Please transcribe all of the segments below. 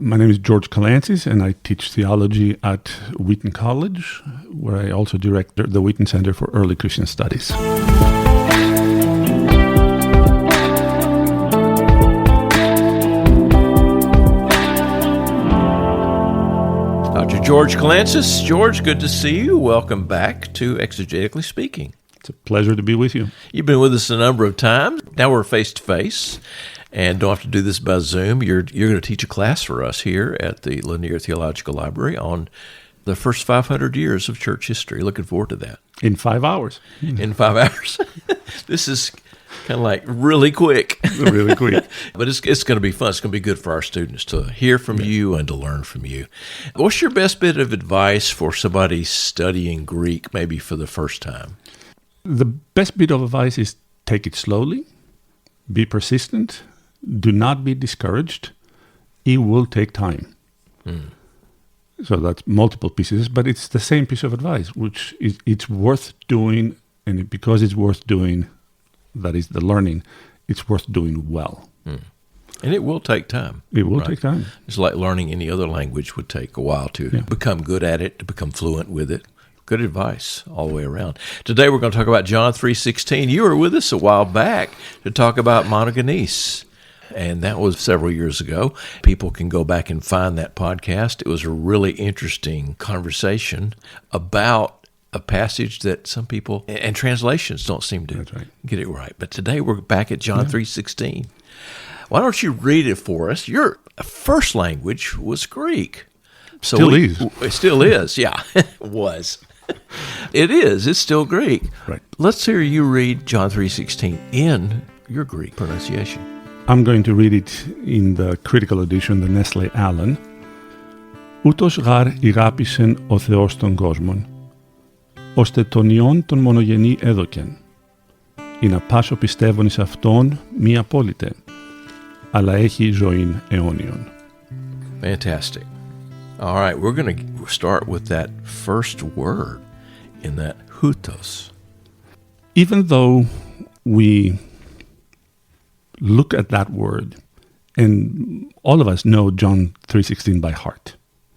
My name is George Kalantzis, and I teach theology at Wheaton College, where I also direct the Wheaton Center for Early Christian Studies. Dr. George Kalantzis. George, good to see you. Welcome back to Exegetically Speaking. It's a pleasure to be with you. You've been with us a number of times. Now we're face-to-face and don't have to do this by Zoom. You're going to teach a class for us here at the Lanier Theological Library on the first 500 years of church history. Looking forward to that. In 5 hours. In 5 hours. This is kind of like really quick. Really quick. But it's going to be fun. It's going to be good for our students to hear from you and to learn from you. What's your best bit of advice for somebody studying Greek, maybe for the first time? The best bit of advice is take it slowly, be persistent, do not be discouraged. It will take time. So that's multiple pieces, but it's the same piece of advice, which is it's worth doing, and because it's worth doing, that is the learning, it's worth doing well. And it will take time. It will take time. It's like learning any other language would take a while to become good at it, to become fluent with it. Good advice all the way around. Today we're going to talk about John 3:16. You were with us a while back to talk about monogenes, and that was several years ago. People can go back and find that podcast. It was a really interesting conversation about a passage that some people, and translations don't seem to get it right. But today we're back at John 3:16. Why don't you read it for us? Your first language was Greek. So It still is, yeah. Was. It is. It's still Greek. Right. Let's hear you read John 3:16 in your Greek pronunciation. I'm going to read it in the critical edition, the Nestle Allen. Ούτως γάρ ηγάπησεν ο Θεός τον κόσμον, ώστε τον Υιόν τον μονογενή έδωκεν, ή να πάσο πιστεύων εις Αυτόν μη απόλυτε, αλλά έχει ζωήν αιώνιον. Fantastic. All right, we're going to start with that first word in that hutos. Even though we look at that word, and all of us know John 3:16 by heart.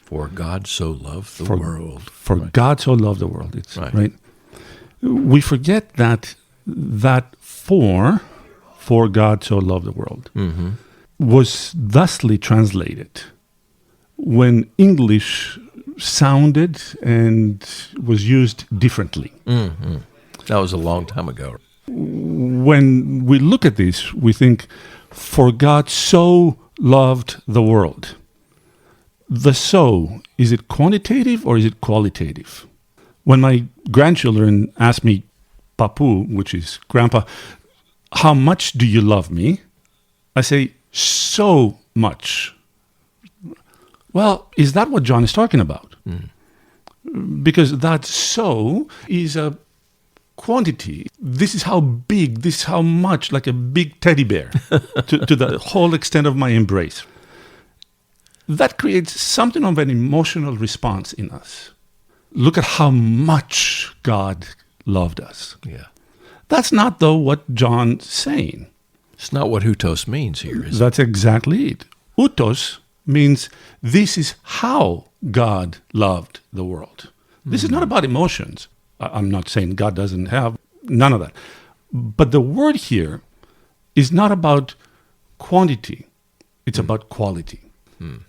For God so loved the world. For God so loved the world. It's right. We forget that for God so loved the world, was thusly translated when English sounded and was used differently. That was a long time ago. When we look at this, we think, for God so loved the world. The so, is it quantitative or is it qualitative? When my grandchildren ask me, Papu, which is Grandpa, how much do you love me? I say, so much. Well, is that what John is talking about? Because that so is a quantity. This is how big, this is how much, like a big teddy bear, to the whole extent of my embrace. That creates something of an emotional response in us. Look at how much God loved us. Yeah. That's not, though, what John's saying. It's not what hutos means here, is it? That's exactly it. Utos means this is how God loved the world. This is not about emotions. I'm not saying God doesn't have none of that. But the word here is not about quantity. It's about quality.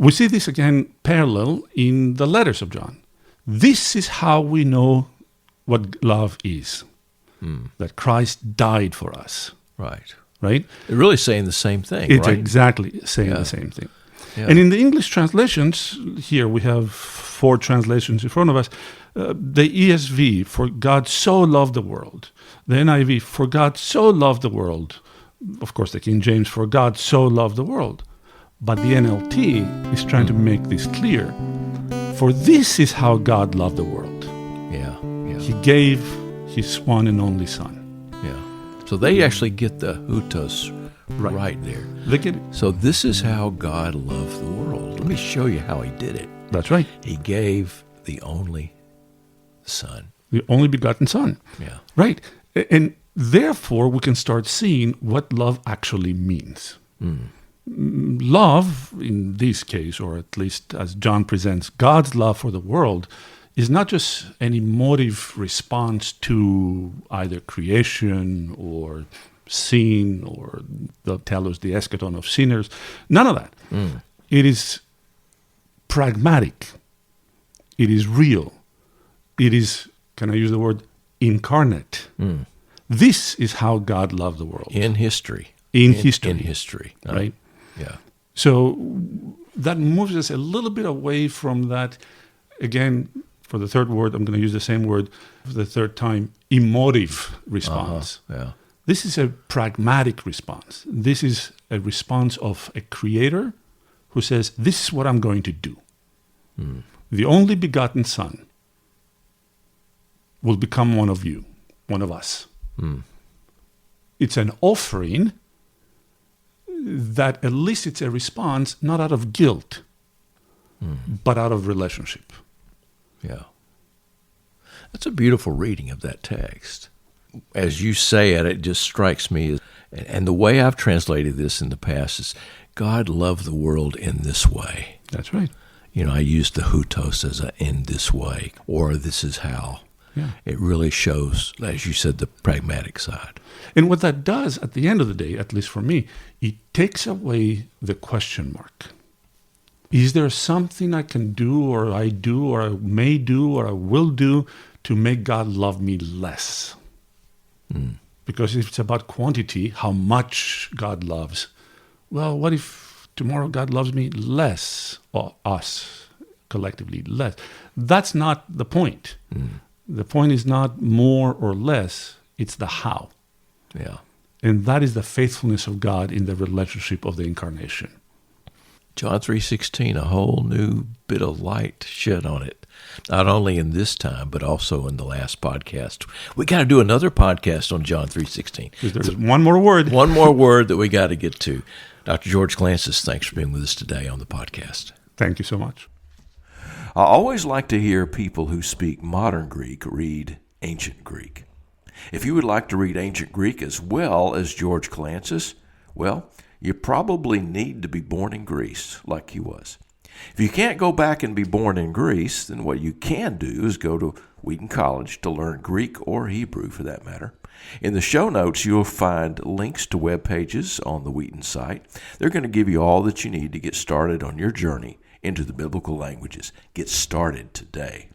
We see this again parallel in the letters of John. This is how we know what love is. That Christ died for us. Right. Right? They're really saying the same thing, It's right? exactly saying the same thing. Yeah. And in the English translations, here we have 4 translations in front of us. The ESV, for God so loved the world. The NIV, for God so loved the world. Of course, the King James, for God so loved the world. But the NLT is trying to make this clear. For this is how God loved the world. Yeah. He gave his one and only Son. Yeah. So they actually get the hutos right there. They get it. So this is how God loved the world. Let me show you how he did it. That's right. He gave the only Son. The only begotten Son. Yeah. Right. And therefore, we can start seeing what love actually means. love, in this case, or at least as John presents, God's love for the world is not just an emotive response to either creation or sin or the telos, the eschaton of sinners. None of that. It is pragmatic. It is real. It is, can I use the word, incarnate. This is how God loved the world. In history. In history. In history. Right? Yeah. So that moves us a little bit away from that, again, for the third word, I'm going to use the same word for the third time, emotive response. Yeah. This is a pragmatic response. This is a response of a creator who says, this is what I'm going to do. The only begotten Son will become one of you, one of us. It's an offering that elicits a response not out of guilt, but out of relationship. Yeah. That's a beautiful reading of that text. As you say it, it just strikes me as, and the way I've translated this in the past is, God loved the world in this way. That's right. I used the hutos as a in this way, or this is how. Yeah. It really shows, as you said, the pragmatic side. And what that does at the end of the day, at least for me, it takes away the question mark. Is there something I can do, or I do, or I may do, or I will do to make God love me less? Because if it's about quantity, how much God loves, well, what if tomorrow God loves me less, or us collectively less? That's not the point. The point is not more or less, it's the how. Yeah. And that is the faithfulness of God in the relationship of the incarnation. John 3:16, a whole new bit of light shed on it, not only in this time, but also in the last podcast. We got to do another podcast on John 3:16. There's one more word. One more word that we got to get to. Dr. George Kalantzis, thanks for being with us today on the podcast. Thank you so much. I always like to hear people who speak modern Greek read ancient Greek. If you would like to read ancient Greek as well as George Kalantzis, well, you probably need to be born in Greece like he was. If you can't go back and be born in Greece, then what you can do is go to Wheaton College to learn Greek or Hebrew for that matter. In the show notes, you'll find links to web pages on the Wheaton site. They're going to give you all that you need to get started on your journey into the biblical languages. Get started today.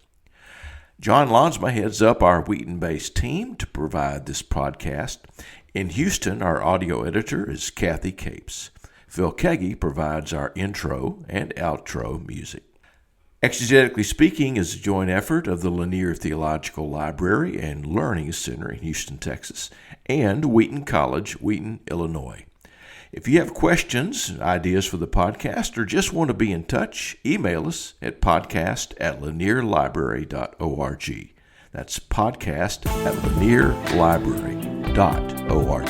John Lonsma heads up our Wheaton-based team to provide this podcast. In Houston, our audio editor is Kathy Capes. Phil Keggy provides our intro and outro music. Exegetically Speaking is a joint effort of the Lanier Theological Library and Learning Center in Houston, Texas, and Wheaton College, Wheaton, Illinois. If you have questions, ideas for the podcast, or just want to be in touch, email us at podcast@lanierlibrary.org. That's podcast@lanierlibrary.org.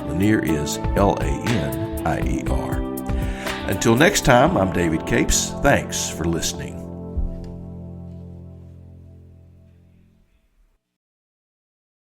Lanier is Lanier. Until next time, I'm David Capes. Thanks for listening.